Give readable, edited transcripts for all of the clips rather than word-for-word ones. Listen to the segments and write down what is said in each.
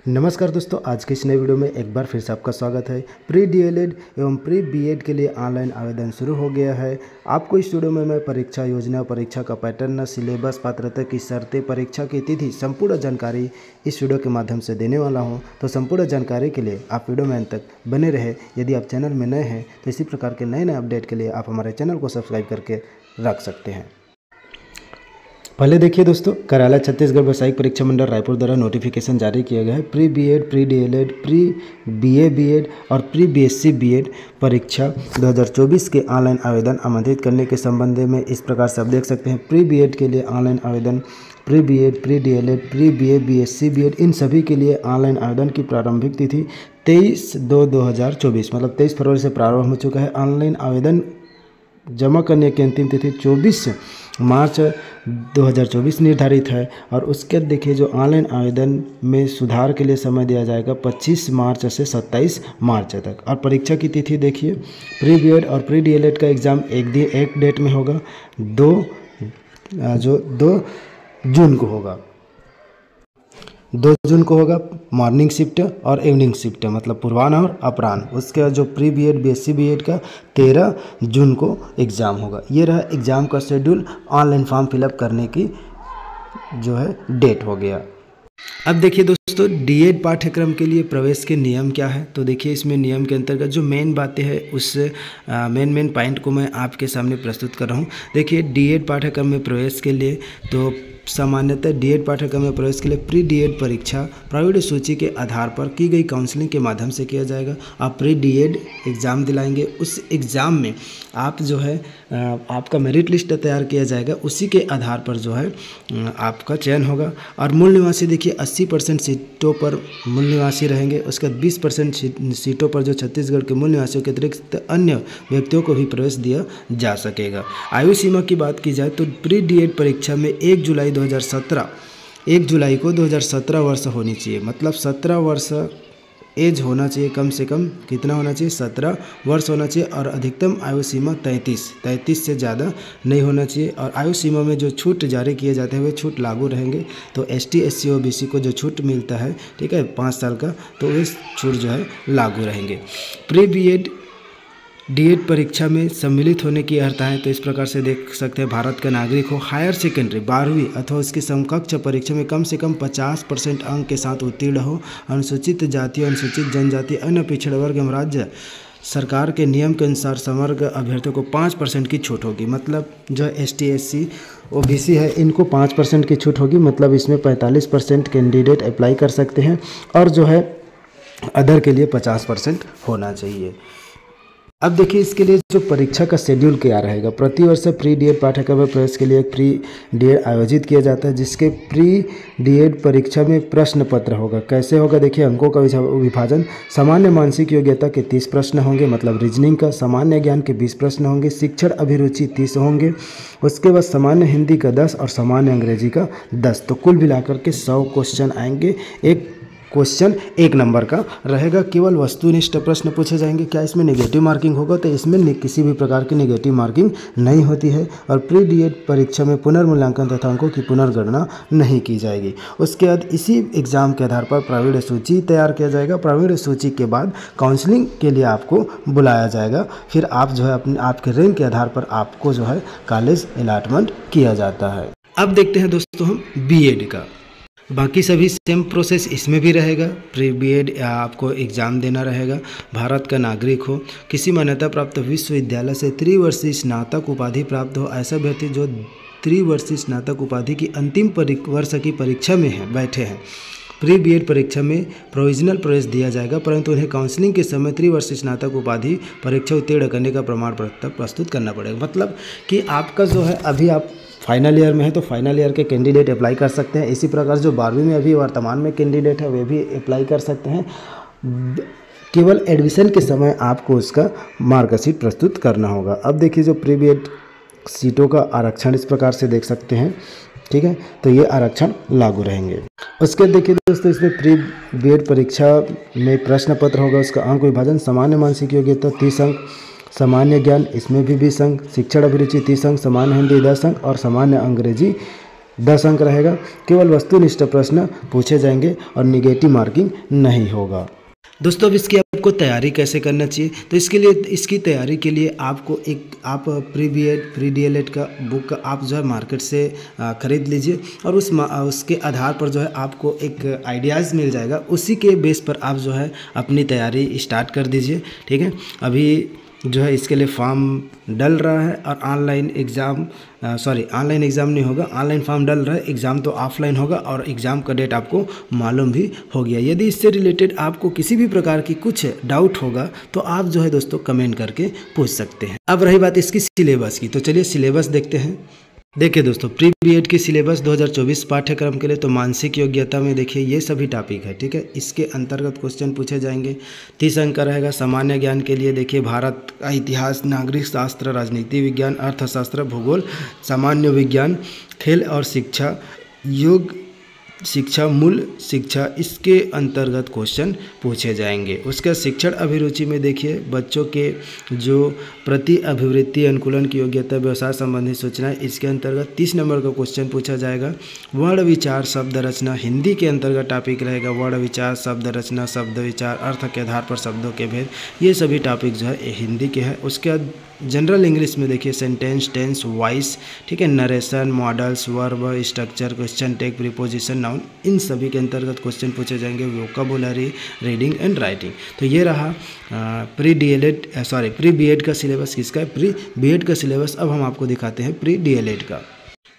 नमस्कार दोस्तों, आज के इस नए वीडियो में एक बार फिर से आपका स्वागत है। प्री डीएलएड एवं प्री बीएड के लिए ऑनलाइन आवेदन शुरू हो गया है। आपको इस वीडियो में मैं परीक्षा योजना, परीक्षा का पैटर्न, सिलेबस, पात्रता की शर्तें, परीक्षा की तिथि, संपूर्ण जानकारी इस वीडियो के माध्यम से देने वाला हूं। तो संपूर्ण जानकारी के लिए आप वीडियो में अंत तक बने रहे। यदि आप चैनल में नए हैं तो इसी प्रकार के नए अपडेट के लिए आप हमारे चैनल को सब्सक्राइब करके रख सकते हैं। पहले देखिए दोस्तों, कार्यालय छत्तीसगढ़ व्यावसायिक परीक्षा मंडल रायपुर द्वारा नोटिफिकेशन जारी किया गया है। Pre BEd, pre DElEd, pre BA BEd और प्री बीएससी बीएड परीक्षा 2024 के ऑनलाइन आवेदन आमंत्रित करने के संबंध में इस प्रकार से आप देख सकते हैं। प्री बीएड के लिए ऑनलाइन आवेदन, pre BEd, pre DElEd, pre BA, BSc BEd, इन सभी के लिए ऑनलाइन आवेदन की प्रारंभिक तिथि 23/2/2024 मतलब 23 फरवरी से प्रारंभ हो चुका है। ऑनलाइन आवेदन जमा करने की अंतिम तिथि 24 मार्च 2024 निर्धारित है। और उसके देखिए जो ऑनलाइन आवेदन में सुधार के लिए समय दिया जाएगा 25 मार्च से 27 मार्च तक। और परीक्षा की तिथि देखिए, प्री बीएड और प्री डीएलएड का एग्ज़ाम एक डेट में होगा, 2 जून को होगा। 2 जून को होगा मॉर्निंग शिफ्ट और इवनिंग शिफ्ट मतलब पूर्वाह्न और अपराह्न। उसके बाद जो प्री बीएड, बीएससी बीएड का 13 जून को एग्ज़ाम होगा। ये रहा एग्ज़ाम का शेड्यूल। ऑनलाइन फॉर्म फिलअप करने की जो है डेट हो गया। अब देखिए दोस्तों, डीएड पाठ्यक्रम के लिए प्रवेश के नियम क्या है। तो देखिए इसमें नियम के अंतर्गत जो मेन बातें हैं उस मेन पॉइंट को मैं आपके सामने प्रस्तुत कर रहा हूँ। देखिए डीएड पाठ्यक्रम में प्रवेश के लिए तो सामान्यतः डीएड पाठ्यक्रम में प्रवेश के लिए प्री डीएड परीक्षा प्रायोगिक सूची के आधार पर की गई काउंसलिंग के माध्यम से किया जाएगा। आप प्री डीएड एग्ज़ाम दिलाएंगे, उस एग्ज़ाम में आप जो है आपका मेरिट लिस्ट तैयार किया जाएगा, उसी के आधार पर जो है आपका चयन होगा। और मूल निवासी देखिए 80% सीटों पर मूल निवासी रहेंगे। उसके बाद 20% सीटों पर जो छत्तीसगढ़ के मूल निवासियों के अतिरिक्त अन्य व्यक्तियों को भी प्रवेश दिया जा सकेगा। आयु सीमा की बात की जाए तो प्री डीएड परीक्षा में 1 जुलाई को 2017 वर्ष होनी चाहिए। मतलब 17 वर्ष एज होना चाहिए, कम से कम कितना होना चाहिए, 17 वर्ष होना चाहिए। और अधिकतम आयु सीमा 33 से ज़्यादा नहीं होना चाहिए। और आयु सीमा में जो छूट जारी किए जाते हैं वे छूट लागू रहेंगे। तो ST, SC, OBC को जो छूट मिलता है, ठीक है, 5 साल का, तो वे छूट जो है लागू रहेंगे। प्री बीएड डीएड परीक्षा में सम्मिलित होने की अर्हताएँ तो इस प्रकार से देख सकते हैं। भारत का नागरिक हो, हायर सेकेंडरी 12वीं अथवा उसकी समकक्ष परीक्षा में कम से कम 50% अंक के साथ उत्तीर्ण हो। अनुसूचित जाति, अनुसूचित जनजाति, अन्य पिछड़े वर्ग एवं राज्य सरकार के नियम के अनुसार समग्र अभ्यर्थियों को 5% की छूट होगी। मतलब जो ST, SC, OBC है इनको 5% की छूट होगी। मतलब इसमें 45% कैंडिडेट अप्लाई कर सकते हैं। और जो है अदर के लिए 50% होना चाहिए। अब देखिए इसके लिए जो परीक्षा का शेड्यूल क्या रहेगा। प्रतिवर्ष प्री डीएड पाठ्यक्रम में प्रवेश के लिए एक प्री डीएड आयोजित किया जाता है, जिसके प्री डीएड परीक्षा में प्रश्न पत्र होगा। कैसे होगा देखिए, अंकों का विभाजन। सामान्य मानसिक योग्यता के 30 प्रश्न होंगे, मतलब रीजनिंग का। सामान्य ज्ञान के 20 प्रश्न होंगे। शिक्षण अभिरुचि 30 होंगे। उसके बाद सामान्य हिंदी का 10 और सामान्य अंग्रेजी का 10। तो कुल मिलाकर के 100 क्वेश्चन आएंगे। एक क्वेश्चन 1 नंबर का रहेगा। केवल वस्तुनिष्ठ प्रश्न पूछे जाएंगे। क्या इसमें नेगेटिव मार्किंग होगा? तो इसमें किसी भी प्रकार की नेगेटिव मार्किंग नहीं होती है। और प्री डीएड परीक्षा में पुनर्मूल्यांकन तथा अंकों की पुनर्गणना नहीं की जाएगी। उसके बाद इसी एग्ज़ाम के आधार पर प्रावीण्य सूची तैयार किया जाएगा। प्रावीण्य सूची के बाद काउंसलिंग के लिए आपको बुलाया जाएगा। फिर आप जो है आपके रैंक के आधार पर आपको जो है कॉलेज अलॉटमेंट किया जाता है। अब देखते हैं दोस्तों हम बीएड का। बाकी सभी सेम प्रोसेस इसमें भी रहेगा। प्री बीएड आपको एग्ज़ाम देना रहेगा। भारत का नागरिक हो, किसी मान्यता प्राप्त विश्वविद्यालय से त्रिवर्षीय स्नातक उपाधि प्राप्त हो, ऐसा अभ्यर्थी जो त्रिवर्षीय स्नातक उपाधि की अंतिम वर्ष की परीक्षा में बैठे हैं। प्री बीएड परीक्षा में प्रोविजनल प्रवेश दिया जाएगा, परंतु उन्हें काउंसलिंग के समय त्रिवर्षीय स्नातक उपाधि परीक्षा उत्तीर्ण करने का प्रमाण पत्र प्रस्तुत करना पड़ेगा। मतलब कि आपका जो है अभी आप फाइनल ईयर में है तो फाइनल ईयर के कैंडिडेट अप्लाई कर सकते हैं। इसी प्रकार जो 12वीं में अभी वर्तमान में कैंडिडेट है वे भी अप्लाई कर सकते हैं। केवल एडमिशन के समय आपको उसका मार्कशीट प्रस्तुत करना होगा। अब देखिए जो प्री बीएड सीटों का आरक्षण इस प्रकार से देख सकते हैं, ठीक है, तो ये आरक्षण लागू रहेंगे। उसके देखिए दोस्तों, इसमें प्री बीएड परीक्षा में प्रश्न पत्र होगा। उसका अंक विभाजन। सामान्य मानसिक योग्यता 30 अंक, सामान्य ज्ञान इसमें भी 20 अंक, शिक्षण अभिरुचि 30 अंक, सामान्य हिंदी 10 अंक और सामान्य अंग्रेजी 10 अंक रहेगा। केवल वस्तुनिष्ठ प्रश्न पूछे जाएंगे और निगेटिव मार्किंग नहीं होगा। दोस्तों अब इसकी आपको तैयारी कैसे करना चाहिए, तो इसके लिए इसकी तैयारी के लिए आपको आप प्री बीएड प्री डीएलएड का बुक आप जो है मार्केट से ख़रीद लीजिए और उसके आधार पर जो है आपको एक आइडियाज़ मिल जाएगा। उसी के बेस पर आप जो है अपनी तैयारी स्टार्ट कर दीजिए। ठीक है, अभी जो है इसके लिए फॉर्म डल रहा है और ऑनलाइन एग्ज़ाम ऑनलाइन एग्ज़ाम नहीं होगा, ऑनलाइन फॉर्म डल रहा है, एग्ज़ाम तो ऑफलाइन होगा और एग्ज़ाम का डेट आपको मालूम भी हो गया। यदि इससे रिलेटेड आपको किसी भी प्रकार की कुछ डाउट होगा तो आप जो है दोस्तों कमेंट करके पूछ सकते हैं। अब रही बात इसकी सिलेबस की, तो चलिए सिलेबस देखते हैं। देखिए दोस्तों, प्री बीएड की सिलेबस 2024 पाठ्यक्रम के लिए तो मानसिक योग्यता में देखिए ये सभी टॉपिक है। ठीक है, इसके अंतर्गत क्वेश्चन पूछे जाएंगे। 30 अंक का रहेगा। सामान्य ज्ञान के लिए देखिए भारत का इतिहास, नागरिक शास्त्र, राजनीति विज्ञान, अर्थशास्त्र, भूगोल, सामान्य विज्ञान, खेल और शिक्षा, योग शिक्षा, मूल शिक्षा, इसके अंतर्गत क्वेश्चन पूछे जाएंगे। उसके शिक्षण अभिरुचि में देखिए बच्चों के जो प्रति अभिवृत्ति अनुकूलन की योग्यता, व्यवसाय संबंधी सूचनाएं, इसके अंतर्गत 30 नंबर का क्वेश्चन पूछा जाएगा। वर्ण विचार शब्द रचना हिंदी के अंतर्गत टॉपिक रहेगा। वर्ण विचार शब्द रचना, शब्द विचार, अर्थ के आधार पर शब्दों के भेद, ये सभी टॉपिक जो है हिंदी के हैं। उसके बाद जनरल इंग्लिश में देखिए सेंटेंस, टेंस, वॉइस, ठीक है, narration, models, verb, structure, question tag, preposition, noun, इन सभी के अंतर्गत क्वेश्चन पूछे जाएंगे। Vocabulary, reading and writing. तो ये रहा प्री बीएड का सिलेबस। किसका है? प्री बीएड का सिलेबस। अब हम आपको दिखाते हैं प्री डीएलएड का।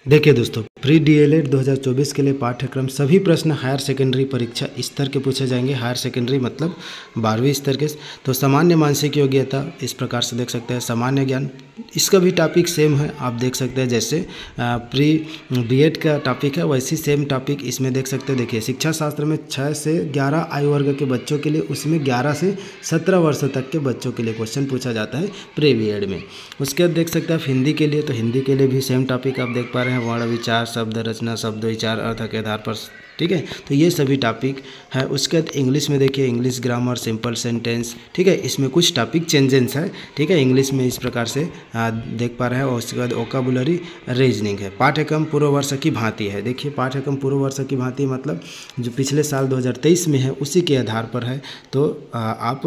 देखिए दोस्तों, प्री डीएलएड 2024 के लिए पाठ्यक्रम सभी प्रश्न हायर सेकेंडरी परीक्षा स्तर के पूछे जाएंगे। हायर सेकेंडरी मतलब 12वीं स्तर के। तो सामान्य मानसिक योग्यता इस प्रकार से देख सकते हैं। सामान्य ज्ञान, इसका भी टॉपिक सेम है, आप देख सकते हैं। जैसे प्री बीएड का टॉपिक है वैसी सेम टॉपिक इसमें देख सकते हैं। देखिए शिक्षा शास्त्र में 6 से 11 आयु वर्ग के बच्चों के लिए, उसमें 11 से 17 वर्ष तक के बच्चों के लिए क्वेश्चन पूछा जाता है प्री बीएड में। उसके बाद देख सकते हैं आप हिंदी के लिए, तो हिंदी के लिए भी सेम टॉपिक आप देख पा रहे हैं। वर्ण विचार, शब्द रचना, शब्द विचार, अर्थ के आधार पर, ठीक है, तो ये सभी टॉपिक है। उसके बाद इंग्लिश में देखिए इंग्लिश ग्रामर, सिंपल सेंटेंस, ठीक है, इसमें कुछ टॉपिक चेंजेस है। ठीक है, इंग्लिश में इस प्रकार से देख पा रहे हैं। और उसके बाद वोकैबुलरी, रीजनिंग है। पाठ्यक्रम पूर्व वर्ष की भांति है। देखिए पाठ्यक्रम पूर्व वर्ष की भांति मतलब जो पिछले साल 2023 में है उसी के आधार पर है। तो आप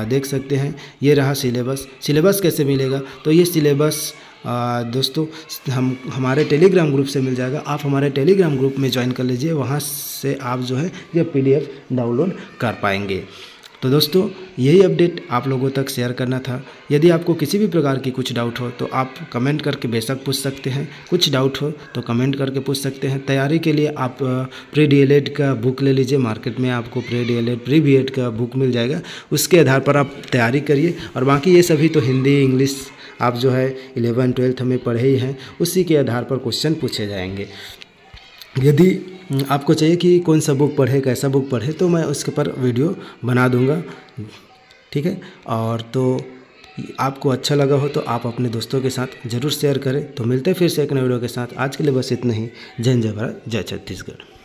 देख सकते हैं। ये रहा सिलेबस। सिलेबस कैसे मिलेगा? तो ये सिलेबस दोस्तों हमारे टेलीग्राम ग्रुप से मिल जाएगा। आप हमारे टेलीग्राम ग्रुप में ज्वाइन कर लीजिए, वहाँ से आप जो है ये पीडीएफ डाउनलोड कर पाएंगे। तो दोस्तों यही अपडेट आप लोगों तक शेयर करना था। यदि आपको किसी भी प्रकार की कुछ डाउट हो तो आप कमेंट करके बेशक पूछ सकते हैं। कुछ डाउट हो तो कमेंट करके पूछ सकते हैं। तैयारी के लिए आप प्री डीएलएड का बुक ले लीजिए। मार्केट में आपको प्री डीएलएड प्री बीएड का बुक मिल जाएगा। उसके आधार पर आप तैयारी करिए। और बाकी ये सभी तो हिंदी, इंग्लिश आप जो है 11th 12th में पढ़े ही हैं, उसी के आधार पर क्वेश्चन पूछे जाएंगे। यदि आपको चाहिए कि कौन सा बुक पढ़े, कैसा बुक पढ़े, तो मैं उसके पर वीडियो बना दूंगा। ठीक है, और तो आपको अच्छा लगा हो तो आप अपने दोस्तों के साथ ज़रूर शेयर करें। तो मिलते हैं फिर से एक नए वीडियो के साथ। आज के लिए बस इतना ही। जय हिंद, जय भारत, जय छत्तीसगढ़।